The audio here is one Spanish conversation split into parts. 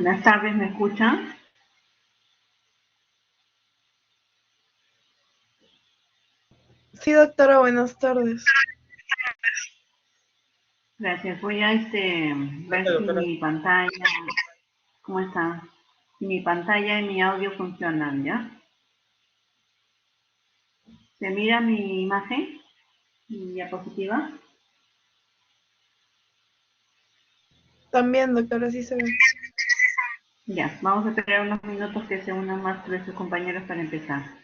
Buenas tardes, ¿me escuchan? Sí, doctora, buenas tardes. Gracias. Voy a ver si mi pantalla, ¿cómo está? Si mi pantalla y mi audio funcionan, ¿ya? ¿Se mira mi imagen, mi diapositiva? También, doctora, sí se ve. Ya, vamos a esperar unos minutos que se unan más de sus compañeros para empezar.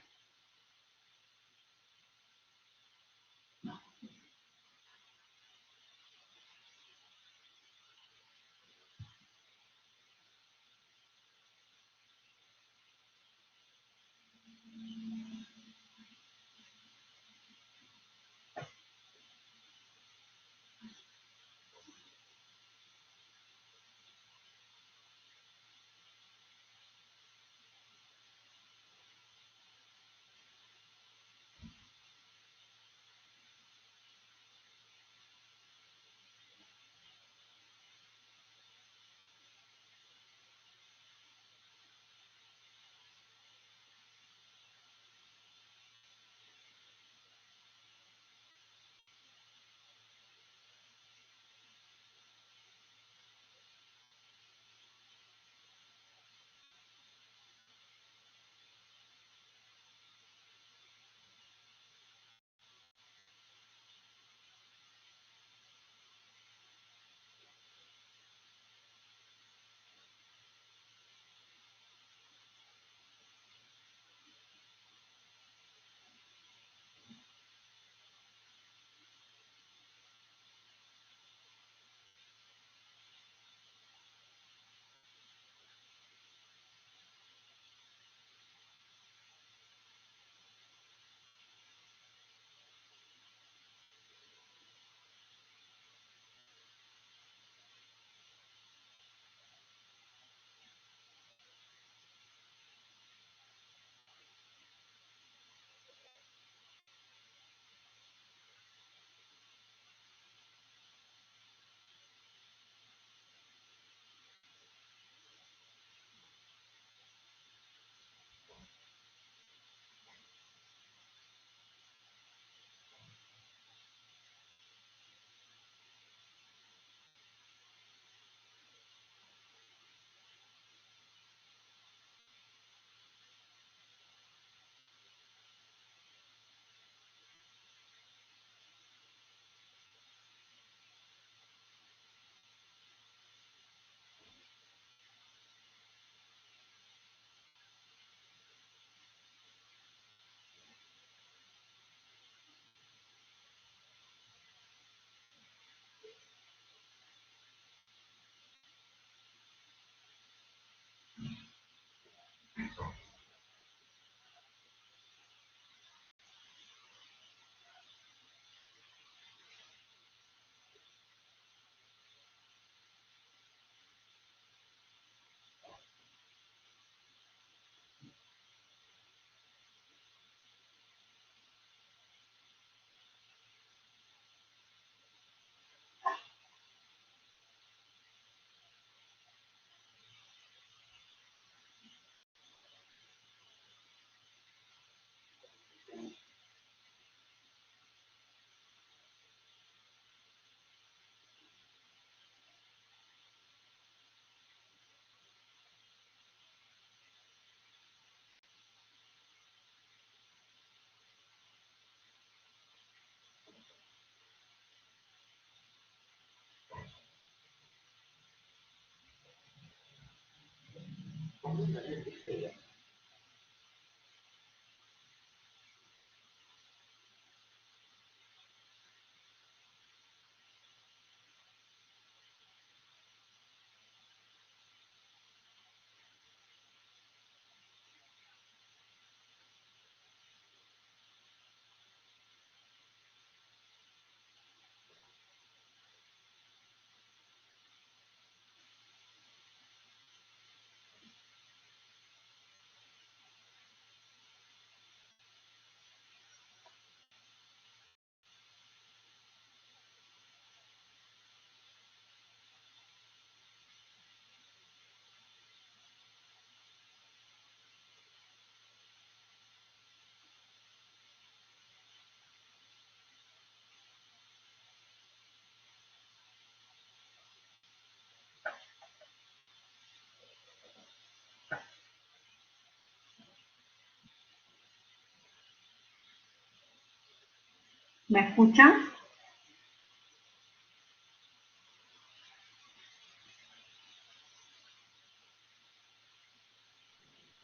¿Me escuchan?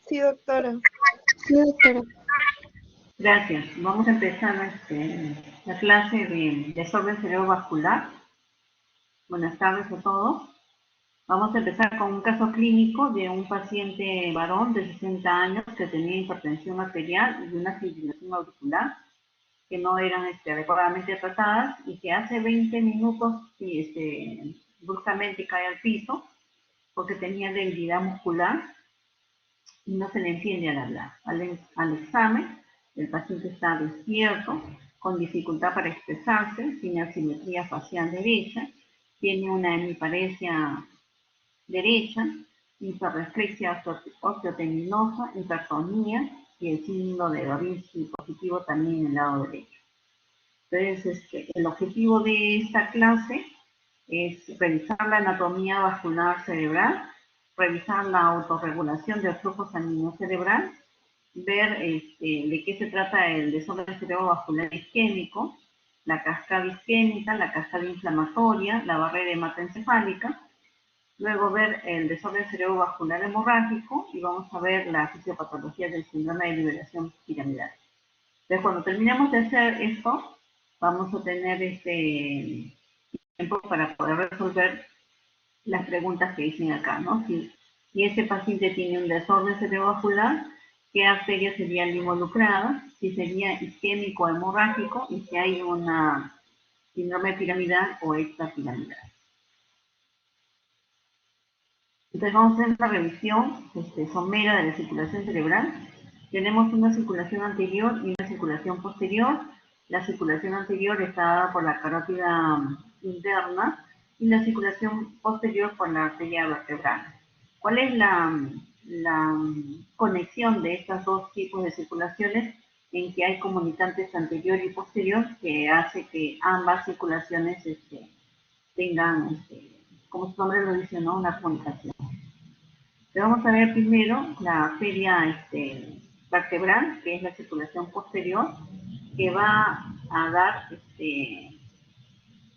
Sí, doctora. Sí, doctora. Gracias. Vamos a empezar la clase de desorden cerebrovascular. Buenas tardes a todos. Vamos a empezar con un caso clínico de un paciente varón de 60 años que tenía hipertensión arterial y una fibrilación auricular que no eran adecuadamente tratadas y que hace 20 minutos bruscamente cae al piso porque tenía debilidad muscular y no se le entiende al hablar. Al examen, el paciente está despierto, con dificultad para expresarse, sin asimetría facial derecha, tiene una hemiparesia derecha, hiperreflexia osteotendinosa, hipertonía y el signo de Babinski positivo también en el lado derecho. Entonces, el objetivo de esta clase es revisar la anatomía vascular cerebral, revisar la autorregulación del flujo sanguíneo cerebral, ver de qué se trata el desorden cerebrovascular isquémico, la cascada isquémica, la cascada inflamatoria, la barrera hematoencefálica, luego ver el desorden cerebrovascular hemorrágico y vamos a ver la fisiopatología del síndrome de liberación piramidal. Entonces, cuando terminemos de hacer esto, vamos a tener tiempo para poder resolver las preguntas que dicen acá, ¿no? Si ese paciente tiene un desorden cerebrovascular, ¿qué arterias serían involucradas? Si sería isquémico o hemorrágico y si hay una síndrome piramidal o extrapiramidal. Entonces vamos a hacer una revisión somera de la circulación cerebral. Tenemos una circulación anterior y una circulación posterior. La circulación anterior está dada por la carótida interna y la circulación posterior por la arteria vertebral. ¿Cuál es la conexión de estos dos tipos de circulaciones? En que hay comunicantes anterior y posterior que hace que ambas circulaciones tengan, como su nombre lo dice, ¿no? Una comunicación. Pero vamos a ver primero la arteria vertebral, que es la circulación posterior, que va a dar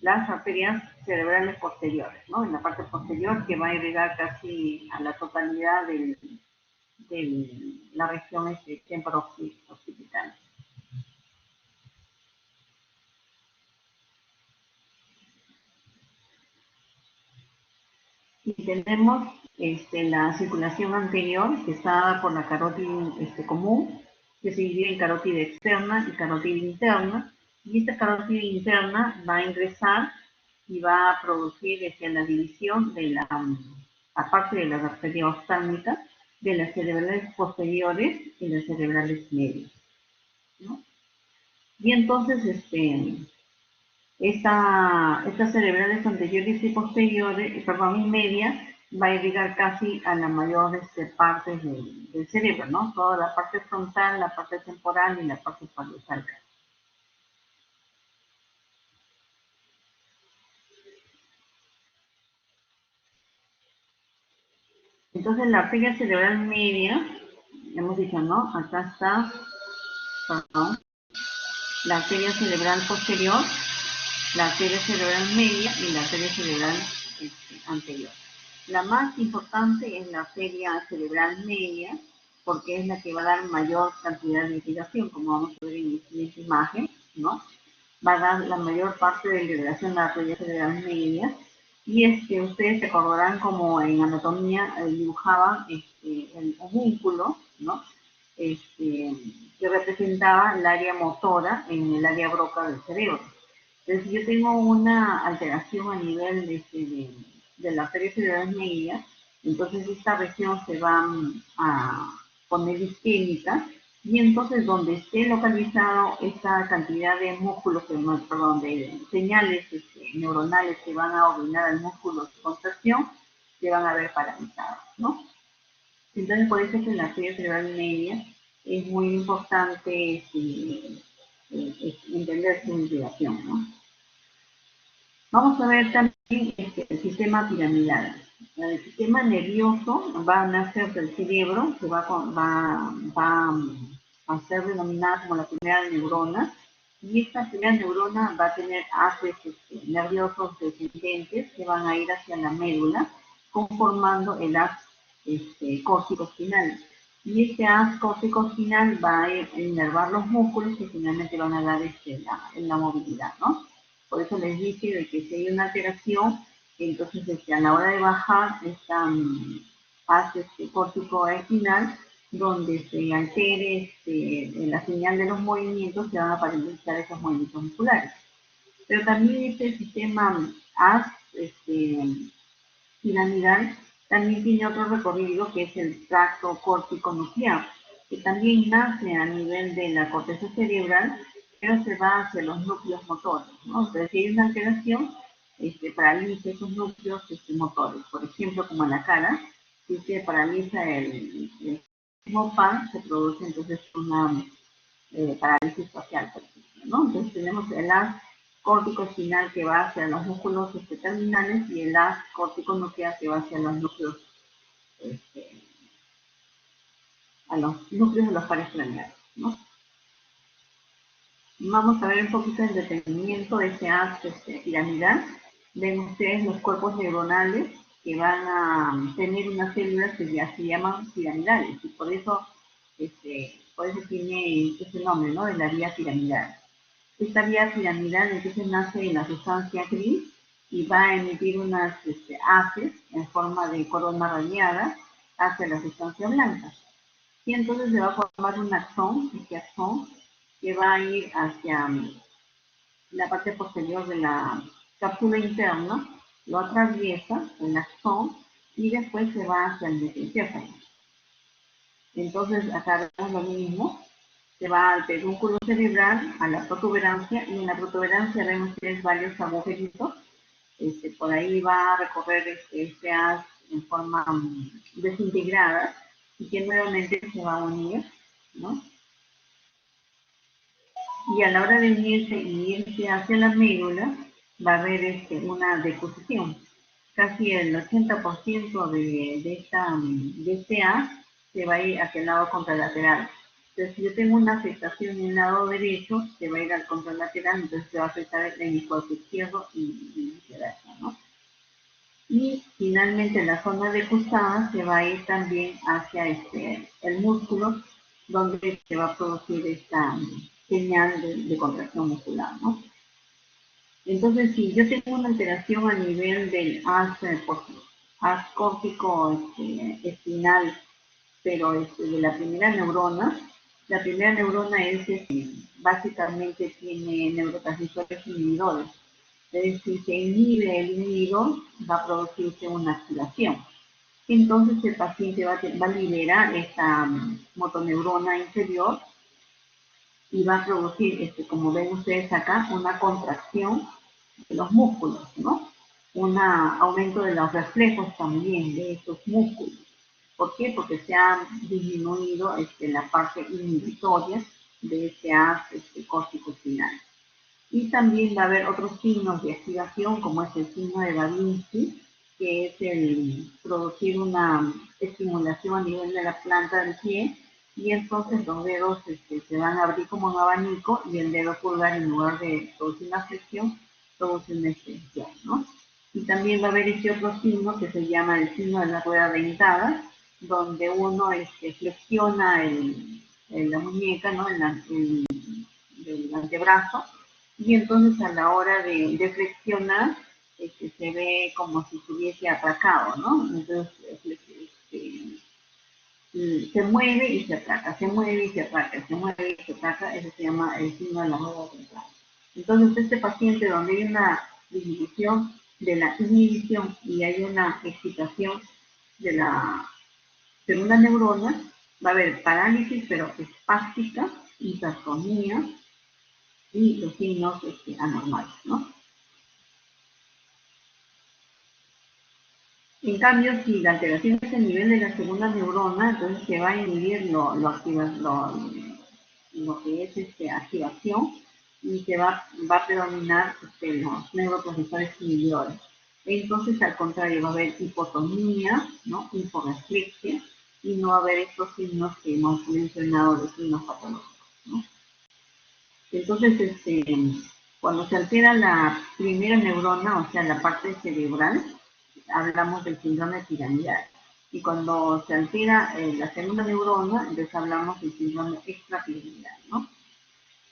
las arterias cerebrales posteriores, ¿no? En la parte posterior que va a irrigar casi a la totalidad de la región temporo-occipital. Y tenemos la circulación anterior, que está dada por la carótida común, que se divide en carótida externa y carótida interna. Y esta carótida interna va a ingresar y va a producir la división de aparte de las arterias oftálmicas, de las cerebrales posteriores y las cerebrales medias, ¿no? Y entonces, estas cerebrales anteriores y posteriores, perdón, y media, va a irrigar casi a la mayor parte del cerebro, ¿no? Toda la parte frontal, la parte temporal y la parte parietal. Entonces, la arteria cerebral media, hemos dicho, ¿no? Acá está, perdón, la arteria cerebral posterior, la arteria cerebral media y la arteria cerebral anterior. La más importante es la arteria cerebral media, porque es la que va a dar mayor cantidad de irrigación, como vamos a ver en esta imagen, ¿no? Va a dar la mayor parte de la irrigación de la arteria cerebral media. Y ustedes se acordarán como en anatomía dibujaban el homúnculo, ¿no? Que representaba el área motora en el área broca del cerebro. Entonces, si yo tengo una alteración a nivel de la arteria cerebral media, entonces esta región se va a poner isquémica y entonces donde esté localizado esta cantidad de músculos, perdón, de señales neuronales que van a ordenar al músculo de contracción, se van a ver paralizados, ¿no? Entonces, por eso es que la arteria cerebral media es muy importante entender su integración, ¿no? Vamos a ver también el sistema piramidal. El sistema nervioso va a nacer del cerebro, que va a ser denominada como la primera neurona, Y esta primera neurona va a tener haces nerviosos descendentes que van a ir hacia la médula, conformando el haz córtico-espinal. Y este haz córtico-espinal va a inervar los músculos que finalmente van a dar la movilidad, ¿no? Por eso les dije de que si hay una alteración, entonces a la hora de bajar esta haz córtico-espinal, donde se altere la señal de los movimientos, se van a paralizar esos movimientos musculares. Pero también este sistema haz piramidal también tiene otro recorrido que es el tracto córtico nuclear, que también nace a nivel de la corteza cerebral, pero se va hacia los núcleos motores, ¿no? Entonces, si hay una alteración, paraliza esos núcleos motores. Por ejemplo, como en la cara, si se paraliza el mismo pan, se produce entonces una parálisis facial, por ejemplo, ¿no? Entonces tenemos el haz córtico espinal que va hacia los músculos terminales y el haz córtico nuclear que va hacia los núcleos, a los núcleos de los pares craneales, ¿no? Vamos a ver un poquito el detenimiento de ese haz piramidal. Ven ustedes los cuerpos neuronales que van a tener unas células que ya se llaman piramidales y por eso tiene ese nombre, ¿no? De la vía piramidal. Esta vía piramidal entonces nace en la sustancia gris y va a emitir unas haces en forma de corona radiada hacia la sustancia blanca. Y entonces se va a formar un axón, este axón, que va a ir hacia la parte posterior de la cápsula interna, lo atraviesa el axón y después se va hacia el mesencéfalo. Entonces acá vemos lo mismo, se va al pedúnculo cerebral, a la protuberancia, y en la protuberancia ven ustedes varios agujeritos. Por ahí va a recorrer este haz en forma desintegrada y que nuevamente se va a unir, ¿no? Y a la hora de unirse y irse hacia la médula, va a haber una deposición. Casi el 80% de este haz se va a ir hacia el lado contralateral. Entonces, si yo tengo una afectación en el lado derecho, se va a ir al contralateral, entonces se va a afectar en mi cuerpo izquierdo y viceversa, ¿no? Y finalmente la zona depositada se va a ir también hacia el músculo, donde se va a producir esta señal de contracción muscular, ¿no? Entonces, si yo tengo una alteración a nivel del haz córtico espinal, pero de la primera neurona básicamente tiene neurotransmisores inhibidores. Entonces, si se inhibe el inhibidor, va a producirse una activación. Entonces, el paciente va a liberar esta motoneurona inferior y va a producir, como ven ustedes acá, una contracción de los músculos, ¿no? Un aumento de los reflejos también de estos músculos. ¿Por qué? Porque se ha disminuido la parte inhibitoria de ese haz córtico espinal. Y también va a haber otros signos de activación, como es el signo de Da Vinci, que es el producir una estimulación a nivel de la planta del pie, y entonces los dedos se van a abrir como un abanico y el dedo pulgar, en lugar de producir una flexión, produce una extensión, ¿no? Y también va a haber este otro signo que se llama el signo de la rueda dentada, donde uno flexiona la muñeca, ¿no? el antebrazo, y entonces a la hora de flexionar se ve como si estuviese atracado, ¿no? Entonces se mueve y se atraca, se mueve y se atraca, se mueve y se atraca, eso se llama el signo de la rueda dentada. Entonces este paciente donde hay una disminución de la inhibición y hay una excitación de la segunda neurona, va a haber parálisis pero espástica, hipertonía y los signos anormales, ¿no? En cambio, si la alteración es a nivel de la segunda neurona, entonces se va a inhibir lo que es activación y se va a predominar los neurotransmisores inhibidores. Entonces, al contrario, va a haber hipotonía, ¿no? Hiporreflexia, y no va a haber estos signos que hemos mencionado de signos patológicos, ¿no? Entonces, cuando se altera la primera neurona, o sea, la parte cerebral, hablamos del síndrome piramidal. Y cuando se altera la segunda neurona, entonces hablamos del síndrome extrapiramidal, ¿no?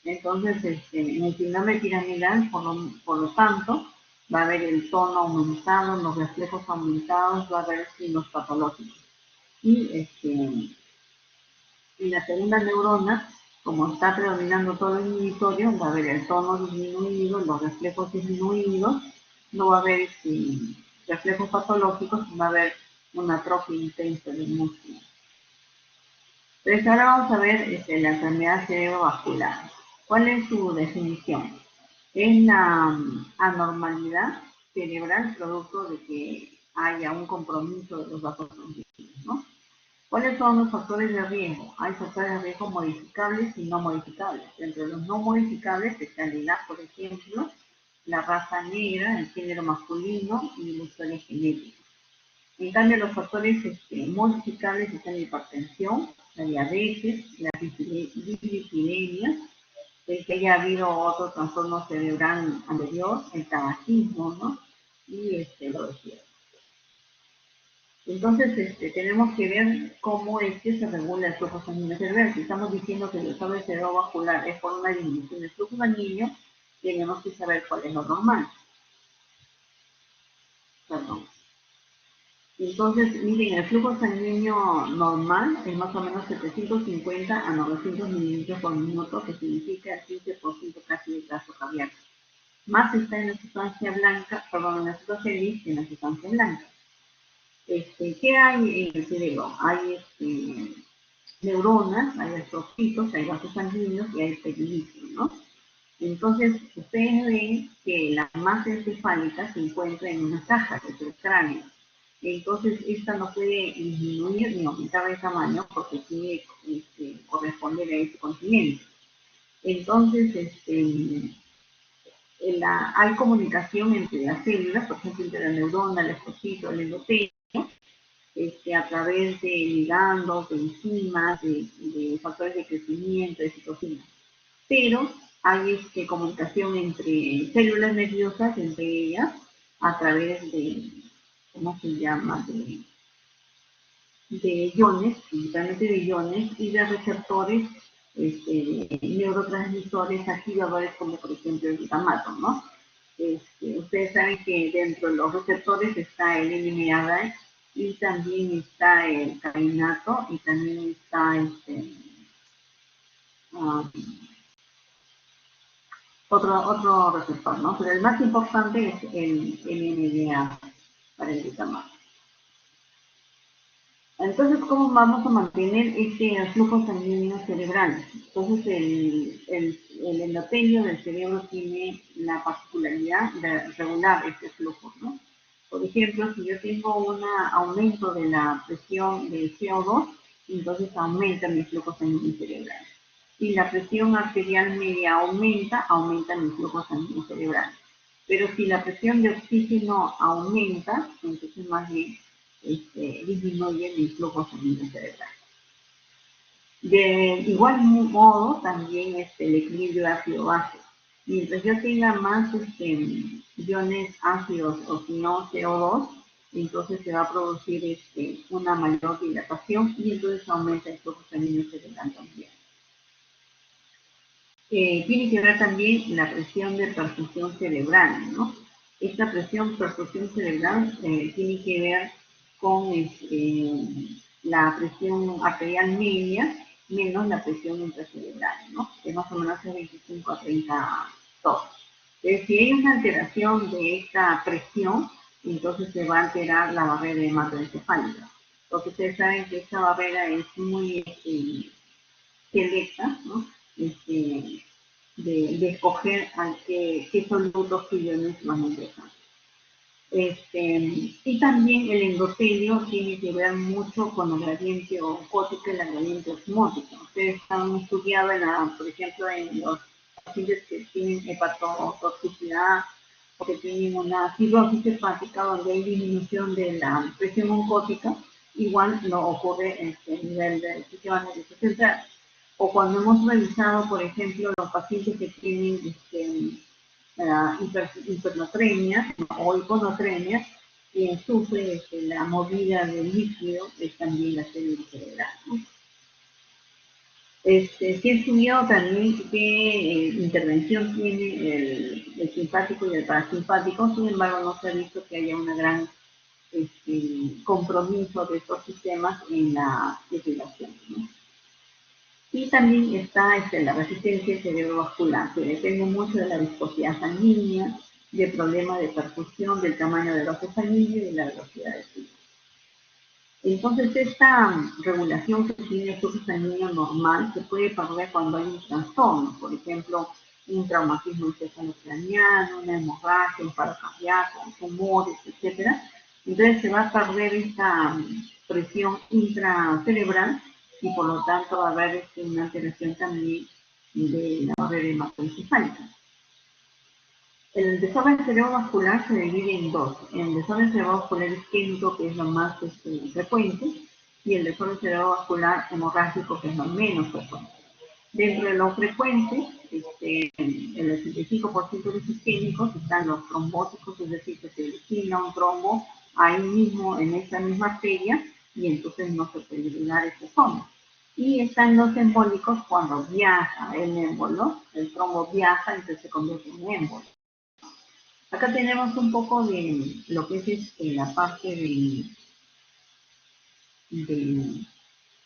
Entonces, en el síndrome piramidal, por lo tanto, va a haber el tono aumentado, los reflejos aumentados, va a haber signos patológicos. Y en la segunda neurona, como está predominando todo el inhibitorio, va a haber el tono disminuido, los reflejos disminuidos, no va a haber reflejos patológicos, va a haber una atrofia intensa del músculo. Entonces ahora vamos a ver la enfermedad cerebrovascular. ¿Cuál es su definición? Es la anormalidad cerebral producto de que haya un compromiso de los vasos sanguíneos, ¿no? ¿Cuáles son los factores de riesgo? Hay factores de riesgo modificables y no modificables. Entre los no modificables está la edad, por ejemplo, la raza negra, el género masculino y la historia genética. En cambio, los factores modificables están la hipertensión, la diabetes, la dislipidemia, el que haya habido otro trastorno cerebral anterior, el tabaquismo, ¿no? Y lo decía. Entonces, tenemos que ver cómo es que se regula el flujo sanguíneo cerebral. Si estamos diciendo que el desorden cerebrovascular es por una disminución del flujo sanguíneo, tenemos que saber cuál es lo normal. Perdón. Entonces, miren, el flujo sanguíneo normal es más o menos 750 a 900 mililitros por minuto, que significa el 15% casi de gasto cardíaco. Más está en la sustancia blanca, perdón, en la sustancia gris que en la sustancia blanca. ¿Qué hay en el cerebro? Hay neuronas, hay astrocitos, hay vasos sanguíneos y hay peritonios, ¿no? Entonces, ustedes ven que la masa encefálica se encuentra en una caja, que es el cráneo. Entonces, esta no puede disminuir ni aumentar de tamaño porque tiene que corresponder a ese continente. Entonces, hay comunicación entre las células, por ejemplo, entre la neurona, el estrocito, el endotelio, a través de ligandos, de enzimas, de factores de crecimiento, de citocinas. Pero hay comunicación entre células nerviosas, entre ellas, a través de, ¿cómo se llama?, de iones, principalmente de iones, y de receptores, neurotransmisores activadores, como por ejemplo el glutamato, ¿no? Ustedes saben que dentro de los receptores está el NMDA y también está el cainato y también está otro receptor, ¿no? Pero el más importante es el NMDA para el glutamato. Entonces, ¿cómo vamos a mantener este flujo sanguíneo cerebral? Entonces, el endotelio del cerebro tiene la particularidad de regular este flujo, ¿no? Por ejemplo, si yo tengo un aumento de la presión del CO2, entonces aumenta mi flujo sanguíneo cerebral. Si la presión arterial media aumenta, aumenta mi flujo sanguíneo cerebral. Pero si la presión de oxígeno aumenta, entonces más bien disminuye el flujo sanguíneo cerebral. De igual modo, también el equilibrio ácido-base. Mientras yo tenga más iones ácidos o si no CO2, entonces se va a producir una mayor dilatación y entonces aumenta el flujo sanguíneo cerebral también. Tiene que ver también la presión de perfusión cerebral, ¿no? Esta perfusión cerebral tiene que ver con la presión arterial media menos la presión intracerebral, ¿no? Que más o menos es 25 a 30 toques. Si hay una alteración de esta presión, entonces se va a alterar la barrera hematoencefálica. Porque ustedes saben que esta barrera es muy selecta, ¿no? De escoger qué solutos que iones van a ingresar. Y también el endotelio tiene que ver mucho con el gradiente oncótico y la gradiente osmótica. Ustedes han estudiado, por ejemplo, en los pacientes que tienen hepatotoxicidad o que tienen una cirrosis hepática donde hay disminución de la presión oncótica, igual no ocurre en el nivel del sistema nervioso central. O cuando hemos revisado, por ejemplo, los pacientes que tienen hipernatremia o hiponatremia, quien sufre la movida del líquido es también la célula cerebral, ¿no? Sí he estudiado también qué intervención tiene el simpático y el parasimpático, sin embargo no se ha visto que haya una gran compromiso de estos sistemas en la circulación, ¿no? Y también está la resistencia cerebrovascular, que depende mucho de la viscosidad sanguínea, del problema de perfusión, del tamaño del vaso sanguíneo y de la velocidad de flujo. Entonces, esta regulación que tiene el flujo sanguíneo normal se puede perder cuando hay un trastorno, por ejemplo, un traumatismo encefalocraniano, una hemorragia, un paro cardíaco, tumores, etc. Entonces se va a perder esta presión intracerebral y por lo tanto va a haber una alteración también de la barrera hematoencefálica. El desorden cerebrovascular se divide en dos. El desorden cerebrovascular isquémico, que es lo más frecuente, y el desorden cerebrovascular hemorrágico, que es lo menos frecuente. Dentro de lo frecuente, el 85% de los isquémicos están los trombóticos, es decir, que se origina un trombo ahí mismo, en esa misma arteria, y entonces no se puede llenar esa zona. Y están los embólicos cuando viaja el émbolo, el trombo viaja, entonces se convierte en émbolo. Acá tenemos un poco de lo que es la parte de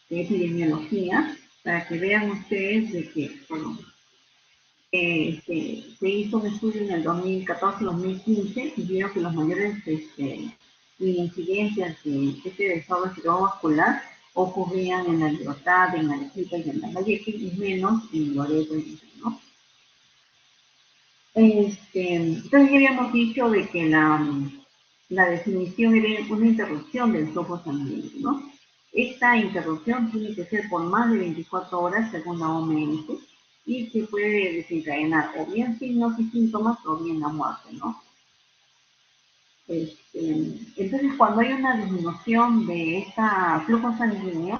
epidemiología, para que vean ustedes de que, bueno, se hizo un estudio en el 2014-2015 y vieron que los mayores incidencias de este desorden cerebrovascular ocurrían en La Libertad, en Arequipa y en Lambayeque, y menos en Loreto y Lima, ¿no? Entonces ya habíamos dicho de que la definición era una interrupción del flujo sanguíneo, ¿no? Esta interrupción tiene que ser por más de 24 horas según la OMS y se puede desencadenar o bien signos y síntomas o bien la muerte, ¿no? Entonces cuando hay una disminución de este flujo sanguíneo,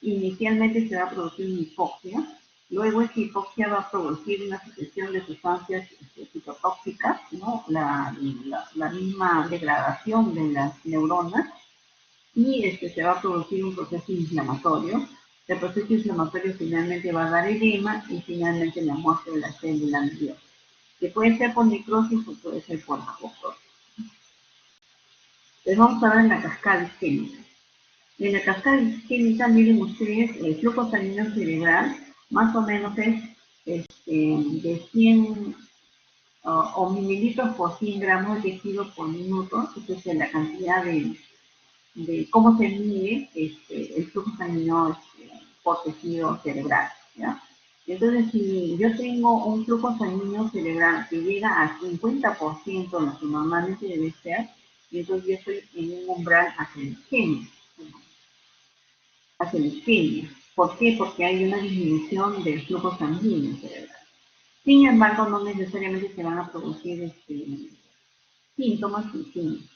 inicialmente se va a producir una hipoxia. Luego esa hipoxia va a producir una sucesión de sustancias citotóxicas, ¿no? La misma degradación de las neuronas y se va a producir un proceso inflamatorio. El proceso inflamatorio finalmente va a dar edema y finalmente la muerte de la célula nerviosa, que puede ser por necrosis o puede ser por apoptosis. Entonces vamos a ver la cascada isquémica. En la cascada isquémica, miren ustedes, el flujo sanguíneo cerebral más o menos es de 100 o mililitros por 100 gramos de tejido por minuto. Esa es la cantidad de cómo se mide el flujo sanguíneo por tejido cerebral, ¿ya? Entonces, si yo tengo un flujo sanguíneo cerebral que llega al 50%, lo que normalmente debe ser, entonces yo estoy en un umbral hacia la isquemia. Hacia la isquemia. ¿Por qué? Porque hay una disminución del flujo sanguíneo cerebral. Sin embargo, no necesariamente se van a producir síntomas y signos.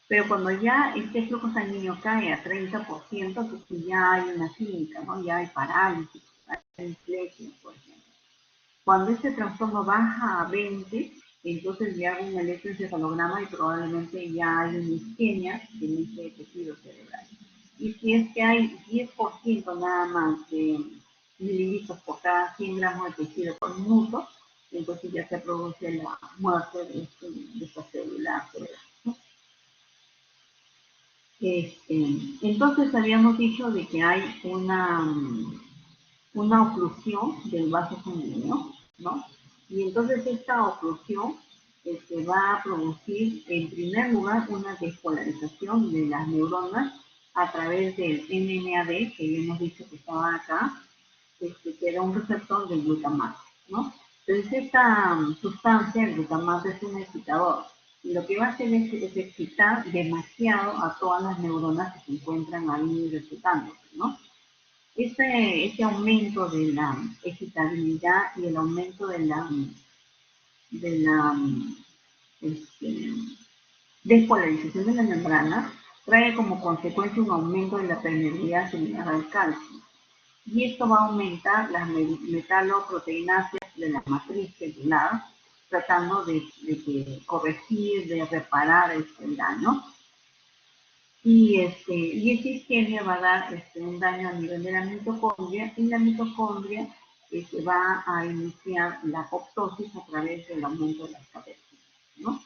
Pero cuando ya este flujo sanguíneo cae a 30%, pues ya hay una clínica, ¿no? Ya hay parálisis, hay dislexia, por ejemplo. Cuando este trastorno baja a 20, entonces ya hago un electroencefalograma y probablemente ya hay una isquemia en ese tejido cerebral. Y si es que hay 10% nada más de mililitros por cada 100 gramos de tejido por minuto, entonces ya se produce la muerte de esta célula cerebral, ¿no? Entonces habíamos dicho de que hay una oclusión del vaso sanguíneo, ¿no? Y entonces esta oclusión va a producir, en primer lugar, una despolarización de las neuronas a través del NMDA, que ya hemos dicho que estaba acá, que era un receptor del glutamato, ¿no? Entonces esta sustancia, el glutamato, es un excitador. Y lo que va a hacer es excitar demasiado a todas las neuronas que se encuentran ahí recetándose, ¿no? Ese aumento de la excitabilidad y el aumento de la este, despolarización de la membrana trae como consecuencia un aumento de la permeabilidad celular al calcio. y esto va a aumentar las metaloproteinasas de la matriz celular, tratando de corregir, de reparar el daño. Y esta isquemia va a dar un daño a nivel de la mitocondria, y la mitocondria va a iniciar la apoptosis a través del aumento de las catequinas, ¿no?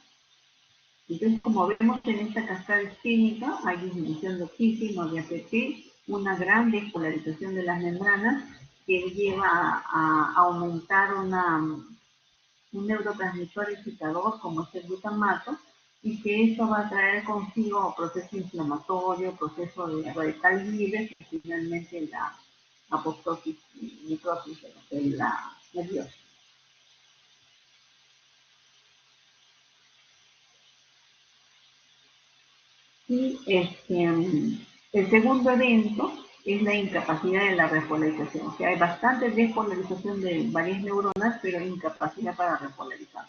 Entonces, como vemos en esta cascada isquémica, hay disminución de oxígeno, de ATP, una gran despolarización de las membranas que lleva a aumentar un neurotransmisor excitador como es el glutamato, y que eso va a traer consigo proceso inflamatorio, proceso de radicales libres y finalmente la apoptosis y necrosis de la célula nerviosa. Y el segundo evento es la incapacidad de la repolarización. O sea, hay bastante despolarización de varias neuronas, pero incapacidad para repolarizar.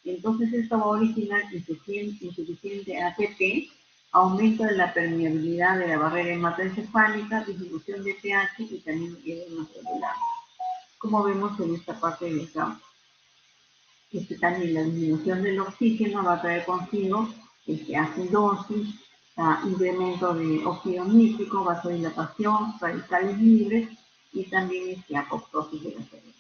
Entonces esto va a originar insuficiente ATP, aumento de la permeabilidad de la barrera hematoencefálica, disminución de pH y también edema celular. Como vemos en esta parte de acá, también la disminución del oxígeno va a traer consigo acidosis, incremento de óxido nítrico, vasodilatación, radicales libres y también apoptosis de la célula.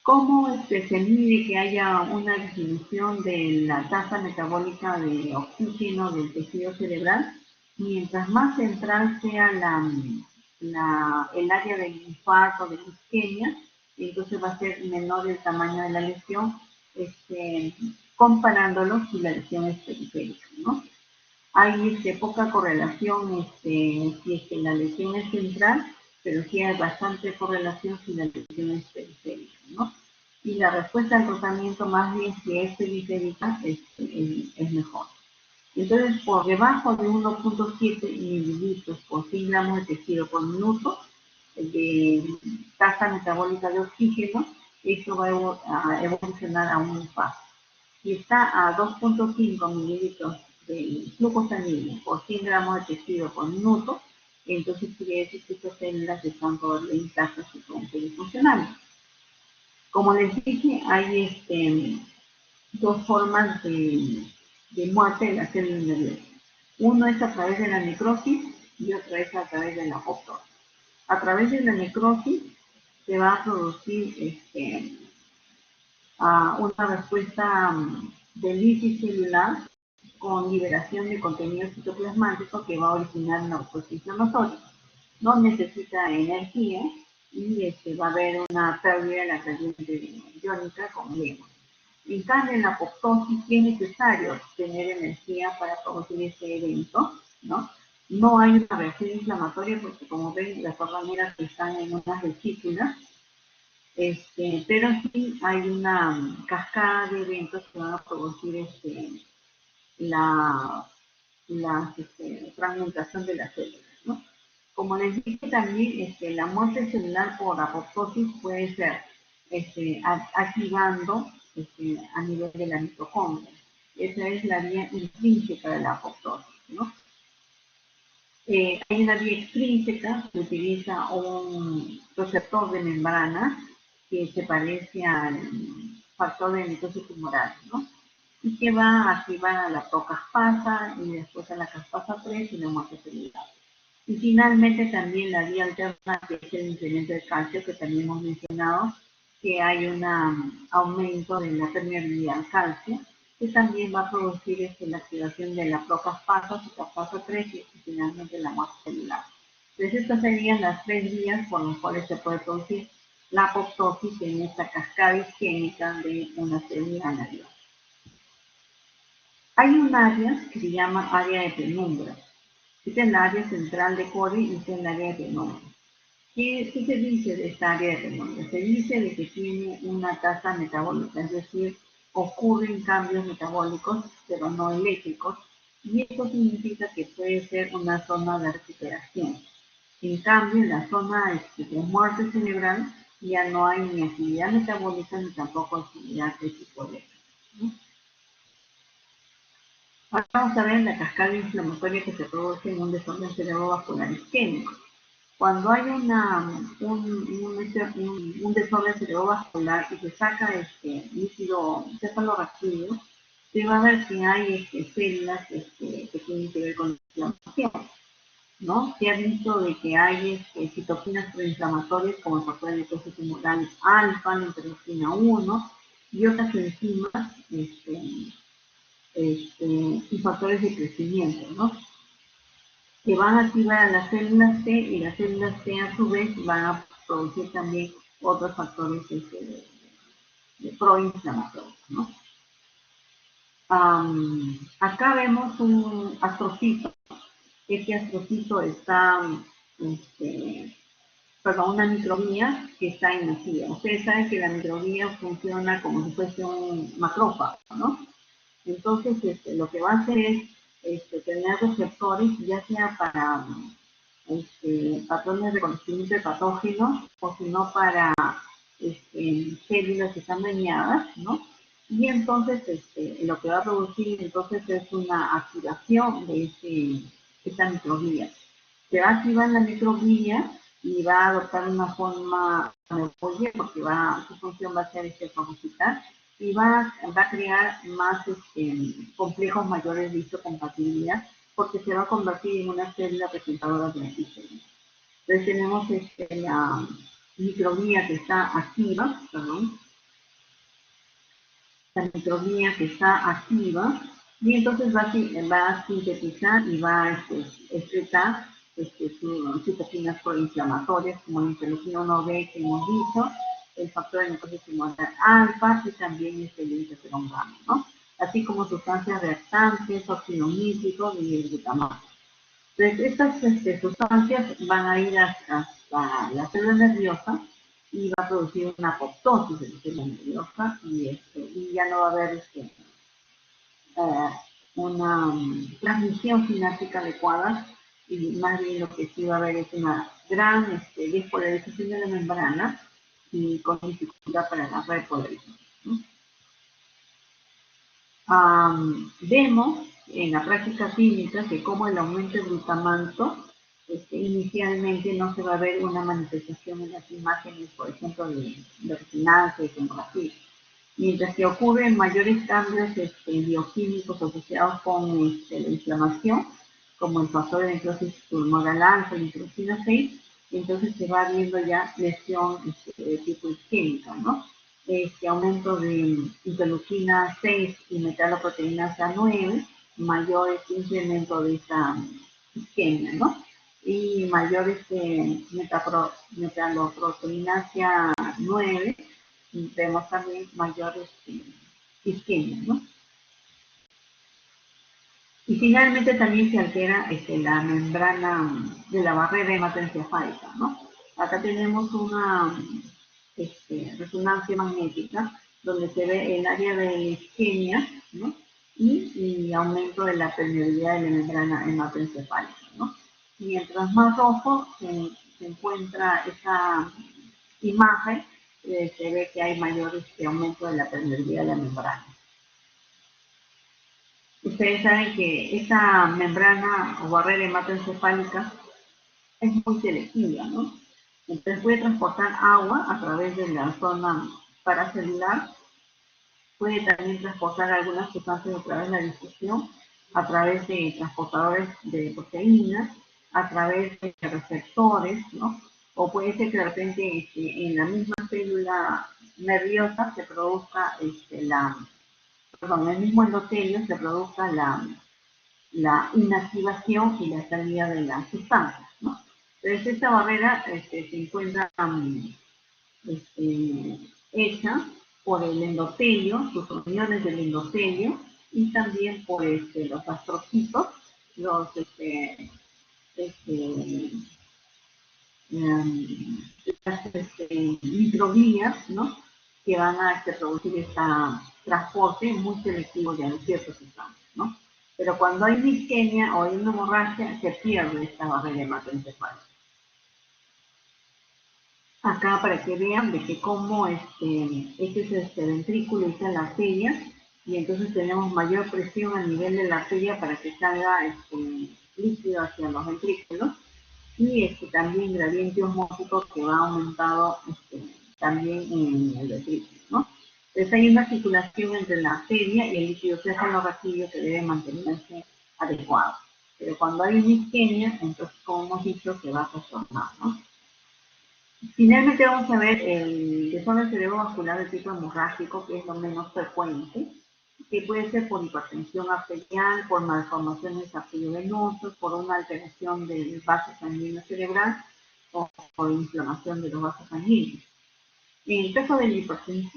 ¿Cómo se mide que haya una disminución de la tasa metabólica de oxígeno del tejido cerebral? Mientras más central sea el área del infarto, de la isquemia, entonces va a ser menor el tamaño de la lesión, comparándolo si la lesión es periférica, ¿no? Hay poca correlación si es que la lesión es central, pero sí hay bastante correlación si la lesión es periférica, ¿no? Y la respuesta al tratamiento, más bien si es periférica, es mejor. Entonces, por debajo de 1.7 mililitros por 100 gramos de tejido por minuto de tasa metabólica de oxígeno, eso va a evolucionar a un infarto. Si está a 2.5 mililitros de flujo sanguíneo por 100 gramos de tejido por minuto, entonces quiere decir que estas células están todavía intactas y pueden seguir funcionando. Como les dije, hay dos formas de muerte de las células nerviosas. Uno es a través de la necrosis y otra es a través de la apoptosis. A través de la necrosis se va a producir una respuesta de lisis celular con liberación de contenido citoplasmático que va a originar una respuesta inflamatoria. No necesita energía y va a haber una pérdida de la corriente iónica con lema. En cambio, en la apoptosis sí es necesario tener energía para producir este evento, ¿no? No hay una reacción inflamatoria porque, como ven, las rameras están en unas vesículas, pero sí hay una cascada de eventos que van a producir la fragmentación de las células, ¿no? Como les dije también, la muerte celular por apoptosis puede ser activando a nivel de la mitocondria. Esa es la vía intrínseca de la apoptosis, ¿no? Hay una vía extrínseca que utiliza un receptor de membrana que se parece al factor de mitosis tumoral, ¿no? Y que va a activar a la procaspasa y después a la caspasa 3 y la muerte celular. Y finalmente también la vía alterna, que es el incremento de calcio, que también hemos mencionado, que hay un aumento de la permeabilidad al calcio, que también va a producir la activación de la procaspasa, caspasa 3 y finalmente la muerte celular. Entonces estas serían las tres vías por las cuales se puede producir la apoptosis en esta cascada isquémica de una célula nerviosa. Hay un área que se llama área de penumbra. Esta es la área central de Cori y esta es el área de penumbra. ¿Qué se dice de esta área de penumbra? Se dice de que tiene una tasa metabólica, es decir, ocurren cambios metabólicos, pero no eléctricos, y eso significa que puede ser una zona de recuperación. En cambio, en la zona de muerte cerebral ya no hay ni actividad metabólica ni tampoco actividad psicoeléctrica, ¿no? Ahora vamos a ver la cascada inflamatoria que se produce en un desorden cerebrovascular isquémico. Cuando hay un desorden cerebrovascular y se saca líquido cefalorraquídeo, se va a ver que hay células que tienen que ver con la inflamación, ¿no? Se ha visto de que hay citoquinas proinflamatorias como el factor de necrosis tumoral alfa, la interleucina 1 y otras enzimas y factores de crecimiento, ¿no? Que van a activar a las células T y las células T a su vez van a producir también otros factores de proinflamatorios, ¿no? Acá vemos un astrocito. Este astrocito está, una microvía que está inactiva. Ustedes saben que la microvía funciona como si fuese un macrófago, ¿no? Entonces, lo que va a hacer es tener receptores, ya sea para patrones de reconocimiento de patógenos o si no para células que están dañadas, ¿no? Y entonces lo que va a producir entonces es una activación de esta microvía. Se va a activar la microvía y va a adoptar una forma neuroide porque su función va a ser fagocitar y va a crear más complejos mayores de histocompatibilidad porque se va a convertir en una célula presentadora de antígenos. Entonces tenemos la microvía que está activa, la microvía que está activa y entonces va a sintetizar y va a excretar sus citoquinas proinflamatorias como la interleucina 1B que hemos dicho, el factor de necrosis tumoral alfa y también el interferón gamma, ¿no? Así como sustancias reactantes, óxido nítrico y el glutamato. Entonces, estas sustancias van a ir hasta la célula nerviosa y va a producir una apoptosis de la célula nerviosa y ya no va a haber una transmisión sináptica adecuada y más bien lo que sí va a haber es una gran despolarización de la membrana y con dificultad para la repolarización, ¿no? Vemos en la práctica clínica que como el aumento del glutamato inicialmente no se va a ver una manifestación en las imágenes, por ejemplo, de resonancia y tomografía. Mientras que ocurren mayores cambios bioquímicos asociados con la inflamación, como el factor de necrosis tumoral alfa y interleucina 6, entonces se va viendo ya lesión de tipo isquémica, ¿no? Aumento de interleucina 6 y metaloproteinasa 9, mayor incremento de esa isquemia, ¿no? Y mayor metaloproteinasa 9, vemos también mayores isquemia, ¿no? Y finalmente también se altera la membrana de la barrera hematoencefálica, ¿no? Acá tenemos una resonancia magnética donde se ve el área de isquemia, ¿no? Y aumento de la permeabilidad de la membrana hematoencefálica, ¿no? Mientras más rojo se encuentra esa imagen, se ve que hay mayor aumento de la permeabilidad de la membrana. Ustedes saben que esa membrana o barrera hematoencefálica es muy selectiva, ¿no? Entonces puede transportar agua a través de la zona paracelular, puede también transportar algunas sustancias a través de la difusión, a través de transportadores de proteínas, a través de receptores, ¿no? O puede ser que de repente en la misma célula nerviosa se produzca en el mismo endotelio se produzca la inactivación y la salida de las sustancias, ¿no? Entonces esta barrera se encuentra hecha por el endotelio, sus uniones del endotelio y también por los astrocitos, los las microvías, ¿no? Que van a producir este transporte muy selectivo de ciertas sustancias, ¿no? Pero cuando hay una isquemia o hay una hemorragia, se pierde esta barrera hematoencefálica. Acá para que vean de que cómo este es ventrículo y esta es la arteria, y entonces tenemos mayor presión a nivel de la arteria para que salga líquido hacia los ventrículos. y también gradiente osmótico que va aumentado también en el ventrículo, ¿no? Entonces hay una circulación entre la arteria y el líquido cefalorraquídeo que debe mantenerse adecuado. Pero cuando hay una isquemia, entonces, como hemos dicho, se va a trastornar, ¿no? Finalmente vamos a ver el desorden cerebrovascular de tipo hemorrágico, que es lo menos frecuente, que puede ser por hipertensión arterial, por malformaciones arteriovenosas, por una alteración del vaso sanguíneo cerebral o por inflamación de los vasos sanguíneos. En el caso de la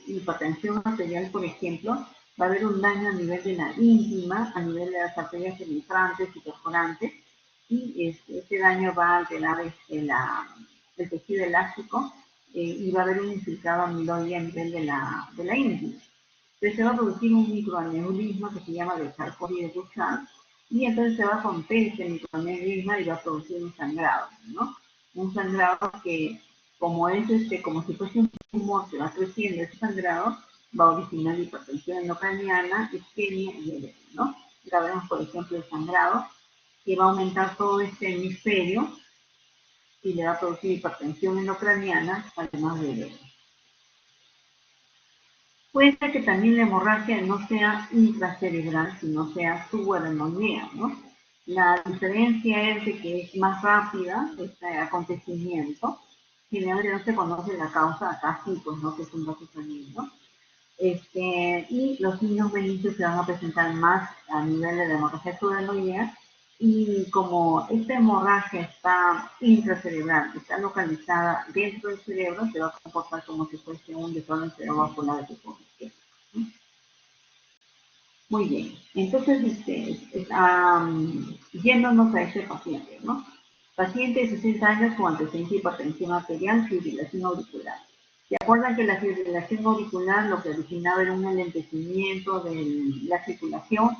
hipertensión arterial, por ejemplo, va a haber un daño a nivel de la íntima, a nivel de las arterias penetrantes y perforantes, y este daño va a alterar el tejido elástico y va a haber un infiltrado amiloide a nivel de la íntima. Entonces se va a producir un microaneurisma que se llama de Charcot y de Bouchard, y entonces se va a romper ese microaneurisma y va a producir un sangrado, ¿no? Un sangrado que, como es como si fuese un tumor que va creciendo, ese sangrado va a originar hipertensión endocraniana, isquemia y edema, ¿no? Ya vemos, por ejemplo, el sangrado que va a aumentar todo este hemisferio y le va a producir hipertensión endocraniana, además de edema. Puede ser que también la hemorragia no sea intracerebral, sino sea subaracnoidea, ¿no? La diferencia es de que es más rápida este acontecimiento. Generalmente no se conoce la causa, acá sí, pues no, que es un vaso sanguíneo. Y los signos benéficos se van a presentar más a nivel de la hemorragia subaracnoidea, y como esta hemorragia está intracerebral, está localizada dentro del cerebro, se va a comportar como si fuese un desorden cerebrovascular de tipo isquémico. Muy bien, entonces yéndonos a este paciente, ¿no? Paciente de 60 años con antecedente de hipertensión arterial, fibrilación auricular. ¿Se acuerdan que la fibrilación auricular lo que originaba era un enlentecimiento de la circulación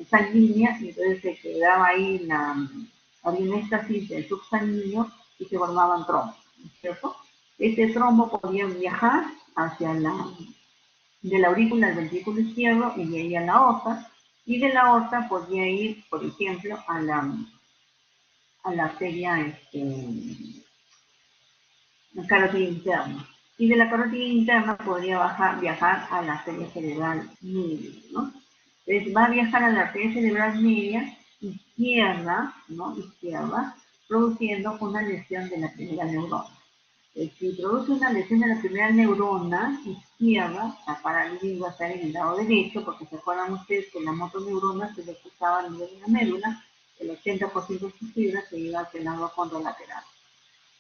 sanguínea, y entonces se quedaba ahí había un éxtasis del subsanguíneo y se formaban trombos, ¿no es cierto? Este trombo podía viajar hacia de la aurícula al ventrículo izquierdo y de ahí a la aorta, y de la aorta podía ir, por ejemplo, a la arteria carótida interna. Y de la carótida interna podría viajar a la arteria cerebral media, ¿no? Entonces va a viajar a la arteria cerebral media izquierda, ¿no? Izquierda, produciendo una lesión de la primera neurona. Si produce una lesión de la primera neurona izquierda, la parálisis va a estar en el lado derecho, porque se acuerdan ustedes que la motoneurona se le cruzaba a nivel de la médula, el 80% de sus fibras se iba hacia el lado contralateral.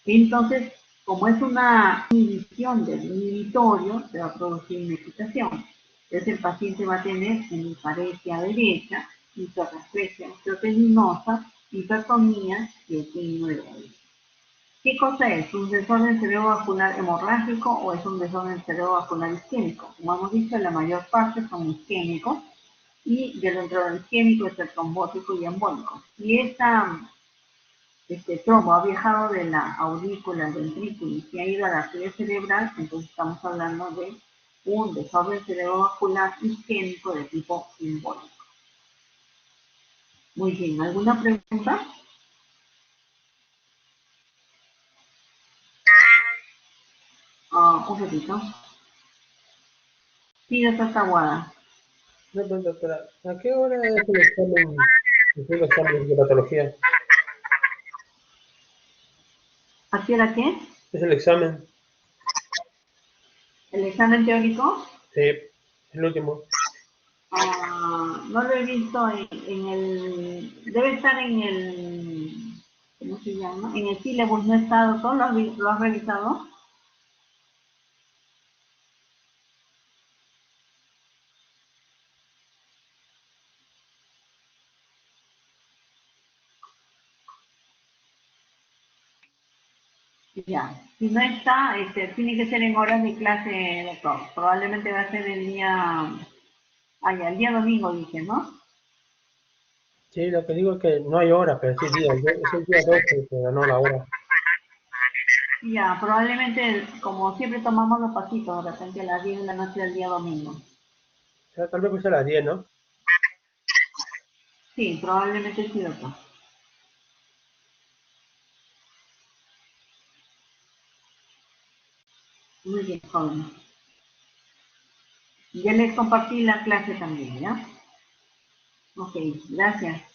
Entonces, como es una inhibición del inhibitorio, se va a producir una excitación. Entonces el paciente va a tener hemiparesia derecha, hiperreflexia osteoteninosa, hipertonía y equilibrio de oído. ¿Qué cosa es? ¿Un desorden cerebrovascular hemorrágico o es un desorden cerebrovascular isquémico? Como hemos dicho, la mayor parte son isquémicos, y dentro del isquémico es el trombótico y embólico. Y este trombo ha viajado de la aurícula al ventrículo y se ha ido a la arteria cerebral, entonces estamos hablando de un desorden cerebrovascular isquémico de tipo embólico. Muy bien, ¿alguna pregunta? Un ratito. Sí, doctor Taguada. No, pues, doctora, ¿a qué hora es el examen de patología? ¿A qué hora qué? Es el examen, ¿El examen teórico? sí, el último. No lo he visto en debe estar en ¿cómo se llama? En el sílabus, no está, doctor, ¿lo has revisado? Ya, si no está, tiene que ser en horas de clase, doctor. Probablemente va a ser el el día domingo, dice, ¿no? Sí, lo que digo es que no hay hora, pero sí día, es el día 12, pero no la hora. Ya, probablemente, como siempre tomamos los pasitos, de repente a las 10 de la noche del día domingo. O sea, tal vez pues a las 10, ¿no? Sí, probablemente sí, doctor. Muy bien, joven. Ya les compartí la clase también, ¿ya? Ok, gracias.